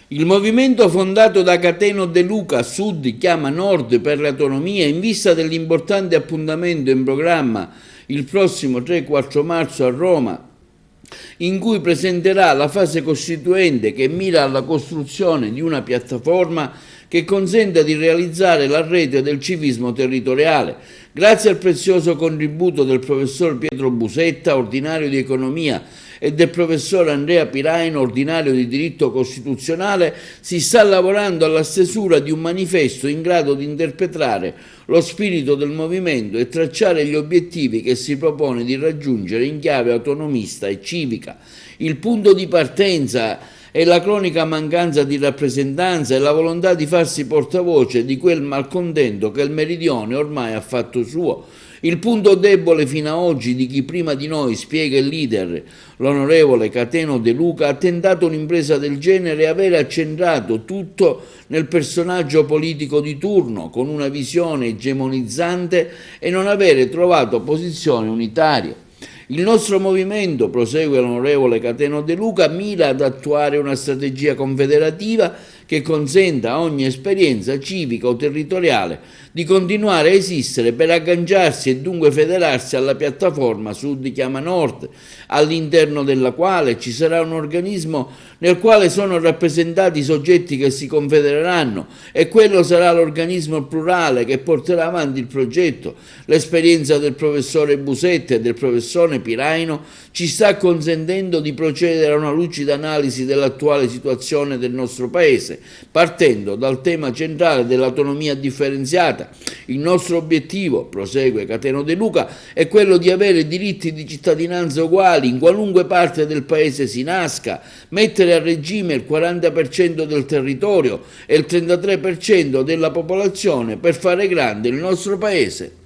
Il movimento fondato da Cateno De Luca, Sud chiama Nord per l'autonomia, in vista dell'importante appuntamento in programma il prossimo 3-4 marzo a Roma, in cui presenterà la fase costituente che mira alla costruzione di una piattaforma che consenta di realizzare la rete del civismo territoriale. Grazie al prezioso contributo del professor Pietro Busetta, ordinario di economia, e del professor Andrea Piraino, ordinario di diritto costituzionale, si sta lavorando alla stesura di un manifesto in grado di interpretare lo spirito del movimento e tracciare gli obiettivi che si propone di raggiungere in chiave autonomista e civica. Il punto di partenza è la cronica mancanza di rappresentanza e la volontà di farsi portavoce di quel malcontento che il Meridione ormai ha fatto suo. Il punto debole fino ad oggi di chi prima di noi, spiega il leader, l'onorevole Cateno De Luca, ha tentato un'impresa del genere e avere accentrato tutto nel personaggio politico di turno, con una visione egemonizzante e non avere trovato posizione unitaria. Il nostro movimento, prosegue l'onorevole Cateno De Luca, mira ad attuare una strategia confederativa che consenta a ogni esperienza civica o territoriale di continuare a esistere per agganciarsi e dunque federarsi alla piattaforma Sud chiama Nord, all'interno della quale ci sarà un organismo nel quale sono rappresentati i soggetti che si confedereranno e quello sarà l'organismo plurale che porterà avanti il progetto. L'esperienza del professore Busetta e del professore Piraino ci sta consentendo di procedere a una lucida analisi dell'attuale situazione del nostro Paese, partendo dal tema centrale dell'autonomia differenziata. Il nostro obiettivo, prosegue Cateno De Luca, è quello di avere diritti di cittadinanza uguali in qualunque parte del Paese si nasca, mettere a regime il 40% del territorio e il 33% della popolazione per fare grande il nostro Paese.